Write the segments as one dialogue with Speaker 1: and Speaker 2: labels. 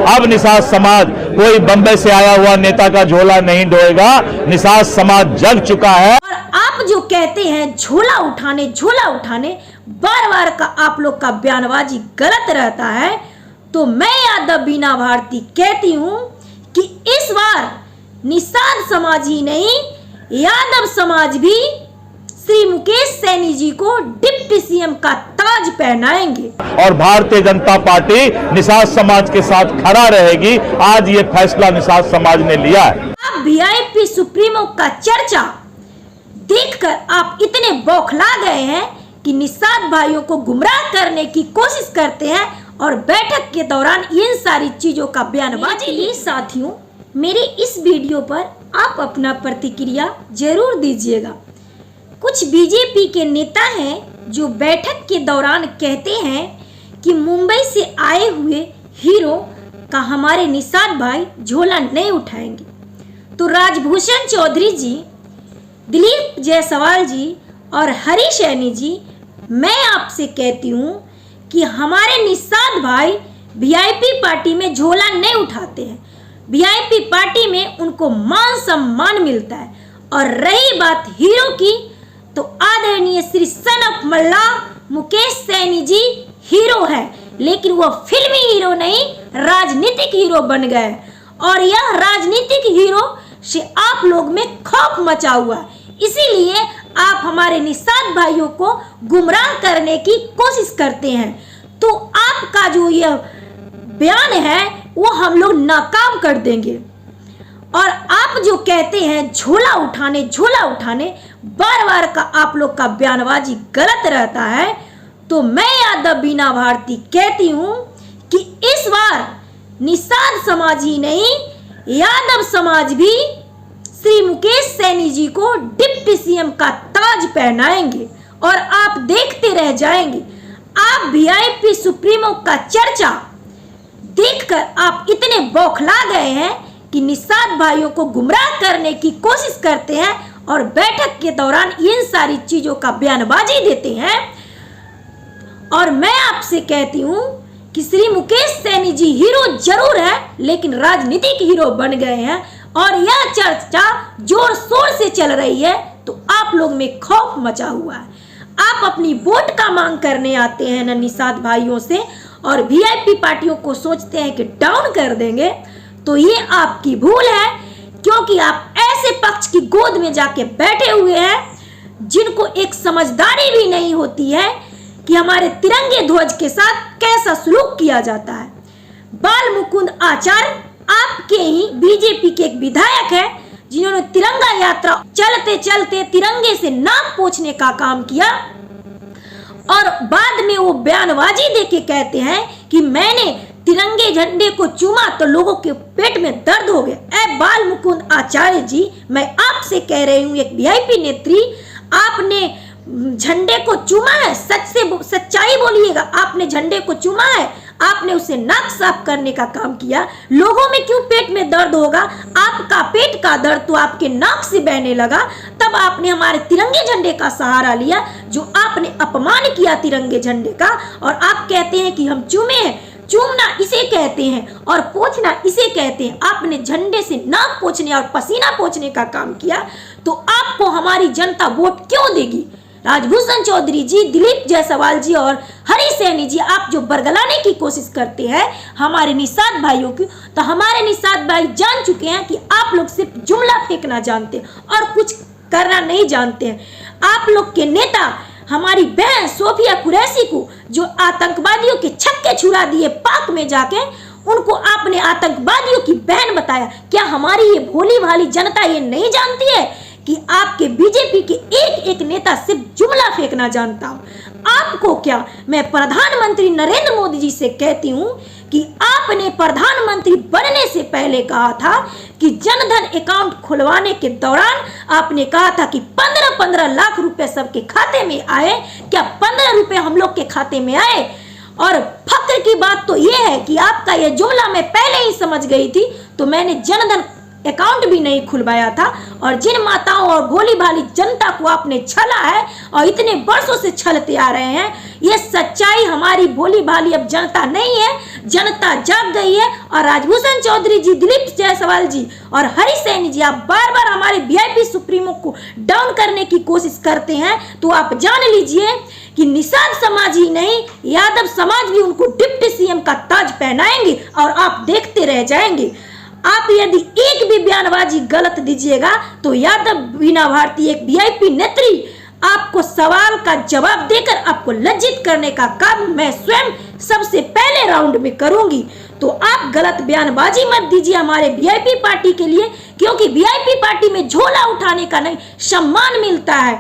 Speaker 1: अब निषाद समाज कोई बंबई से आया हुआ नेता का झोला नहीं ढोएगा। निषाद समाज जग चुका है।
Speaker 2: और आप जो कहते हैं झोला उठाने, बार बार का आप लोग का बयानबाजी गलत रहता है। तो मैं यादव बीना भारती कहती हूँ कि इस बार निषाद समाज ही नहीं, यादव समाज भी श्री मुकेश सैनी जी को डिप्टी सीएम का ताज पहनाएंगे
Speaker 1: और भारतीय जनता पार्टी निषाद समाज के साथ खड़ा रहेगी। आज ये फैसला निषाद समाज ने लिया है।
Speaker 2: अब वीआईपी सुप्रीमो का चर्चा देखकर आप इतने बौखला गए हैं कि निषाद भाइयों को गुमराह करने की कोशिश करते हैं और बैठक के दौरान इन सारी चीजों का बयानबाजी ली। साथियों, मेरे इस वीडियो पर आप अपना प्रतिक्रिया जरूर दीजिएगा। कुछ बीजेपी के नेता हैं जो बैठक के दौरान कहते हैं कि मुंबई से आए हुए हीरो का हमारे निषाद भाई झोला नहीं उठाएंगे। तो राजभूषण चौधरी जी, दिलीप जायसवाल जी और हरी सैनी जी, मैं आपसे कहती हूँ कि हमारे निषाद भाई वीआईपी पार्टी में झोला नहीं उठाते हैं। वीआईपी पार्टी में उनको मान सम्मान मिलता है। और रही बात हीरो की, तो आदरणीय Shri son of Mallah Mukesh Saini ji hero है, लेकिन वो फिल्मी हीरो नहीं, राजनीतिक हीरो बन गए। और यह राजनीतिक हीरो से आप लोग में खौफ मचा हुआ है। इसीलिए आप हमारे निषाद भाइयों को गुमराह करने की कोशिश करते हैं। तो आपका जो यह बयान है वो हम लोग नाकाम कर देंगे। और आप जो कहते हैं झोला उठाने, बार बार का आप लोग का बयानबाजी गलत रहता है। तो मैं यादव बीना भारती कहती हूँ कि इस बार निषाद समाज ही नहीं, यादव समाज भी श्री मुकेश सैनी जी को डिप्टी सीएम का ताज पहनाएंगे और आप देखते रह जाएंगे। आप वीआईपी सुप्रीमो का चर्चा देखकर आप इतने बौखला गए हैं कि निषाद भाइयों को गुमराह करने की कोशिश करते हैं और बैठक के दौरान इन सारी चीजों का बयानबाजी देते हैं। और मैं आपसे कहती हूँ कि श्री मुकेश सैनी जी हीरो जरूर है, लेकिन राजनीतिक हीरो बन गए हैं। और यह चर्चा जोर शोर से चल रही है, तो आप लोग में खौफ मचा हुआ है। आप अपनी वोट का मांग करने आते हैं ना निषाद भाइयों से, और वीआईपी पार्टियों को सोचते हैं कि डाउन कर देंगे। तो ये आपकी भूल है, क्योंकि आप ऐसे पक्ष की गोद में जाके बैठे हुए हैं जिनको एक समझदारी भी नहीं होती है कि हमारे तिरंगे ध्वज के साथ कैसा सलूक किया जाता है। बाल मुकुंद आचार्य आपके ही बीजेपी के एक विधायक है, जिन्होंने तिरंगा यात्रा चलते चलते तिरंगे से नाक पोंछने का काम किया और बाद में वो बयानबाजी देके कहते हैं कि मैंने तिरंगे झंडे को चूमा तो लोगों के पेट में दर्द हो गया। ऐ बाल मुकुंद आचार्य जी, मैं आपसे कह रही हूँ, एक वीआईपी नेत्री, आपने झंडे को चूमा है? सच्चाई बोलिएगा। आपने झंडे को चूमा है? आपने उसे नाक साफ करने का काम किया? लोगों में क्यों पेट में दर्द होगा? आपका पेट का दर्द तो आपके नाक से बहने लगा। तब आपने हमारे तिरंगे झंडे का सहारा लिया, जो आपने अपमान किया तिरंगे झंडे का। और आप कहते हैं कि हम चूमे हैं। चूमना इसे कहते हैं और पोंछना इसे कहते हैं। आपने झंडे से नाक पोंछने और पसीना पोंछने का काम किया, तो आपको हमारी जनता वोट क्यों देगी? राजभूषण चौधरी जी, दिलीप जायसवाल जी और हरी सैनी जी, आप जो बरगलाने की कोशिश करते हैं हमारे निषाद भाइयों की, तो हमारे निषाद भाई जान चुके हैं कि आप लोग सिर्फ जुमला फेंकना जानते हैं और कुछ करना नहीं जानते हैं। आप लोग के नेता हमारी बहन सोफिया कुरैशी को जो आतंकवादियों के छक्के छुड़ा दिए पाक में जाके, उनको आपने आतंकवादियों की बहन बताया। क्या हमारी ये भोली भाली जनता ये नहीं जानती है कि आपके बीजेपी के एक एक नेता सिर्फ जुमला फेंकना जानता हूं? आपको क्या, मैं प्रधानमंत्री नरेंद्र मोदी जी से कहती हूं कि आपने प्रधानमंत्री बनने से पहले कहा था कि जनधन अकाउंट खुलवाने के दौरान आपने कहा था कि 15-15 लाख रुपए सबके खाते में आए। क्या 15 रुपए हम लोग के खाते में आए? और फक्र की बात तो यह है कि आपका यह जुमला मैं पहले ही समझ गई थी, तो मैंने जनधन अकाउंट भी नहीं खुलवाया था। और जिन माताओं और भोली भाली जनता को आपने छला है और इतने वर्षों से छलते आ रहे हैं, ये सच्चाई हमारी भोली भाली अब जनता नहीं है जनता जाग गई है और राजभूषण चौधरी जी, दिलीप जायसवाल जी और हरी सैनी जी आप बार बार हमारे वीआईपी सुप्रीमो को डाउन करने की कोशिश करते हैं, तो आप जान लीजिए कि निषाद समाज ही नहीं, यादव समाज भी उनको डिप्टी सीएम का ताज पहनाएंगे और आप देखते रह जाएंगे। आप यदि एक भी बयानबाजी गलत दीजिएगा तो यादव बीना भारती एक वीआईपी नेत्री आपको सवाल का जवाब देकर आपको लज्जित करने का काम मैं स्वयं सबसे पहले राउंड में करूंगी। तो आप गलत बयानबाजी मत दीजिए हमारे वीआईपी पार्टी के लिए, क्योंकि वीआईपी पार्टी में झोला उठाने का नहीं, सम्मान मिलता है,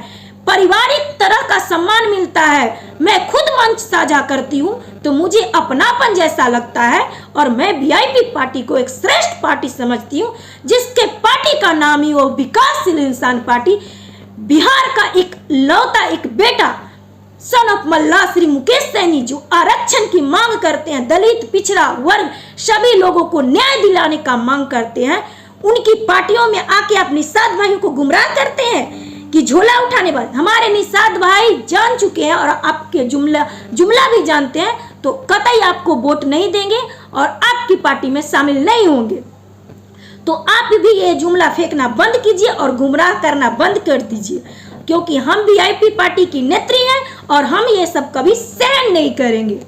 Speaker 2: पारिवारिक तरह का सम्मान मिलता है। मैं खुद मंच साझा करती हूँ तो मुझे अपनापन जैसा लगता है और मैं वीआईपी पार्टी को एक श्रेष्ठ पार्टी समझती हूँ, जिसके पार्टी का नाम ही वो विकासशील इंसान पार्टी, बिहार का एक लौता एक बेटा सन ऑफ मल्ला श्री मुकेश सैनी जो आरक्षण की मांग करते हैं, दलित पिछड़ा वर्ग सभी लोगों को न्याय दिलाने का मांग करते हैं, उनकी पार्टियों में आके आप निषाद भाइयों को गुमराह करते हैं कि झोला उठाने वाले। हमारे निषाद भाई जान चुके हैं और आपके जुमला भी जानते हैं, तो कतई आपको वोट नहीं देंगे और आपकी पार्टी में शामिल नहीं होंगे। तो आप भी ये जुमला फेंकना बंद कीजिए और गुमराह करना बंद कर दीजिए, क्योंकि हम वीआईपी पार्टी की नेत्री हैं और हम ये सब कभी सहन नहीं करेंगे।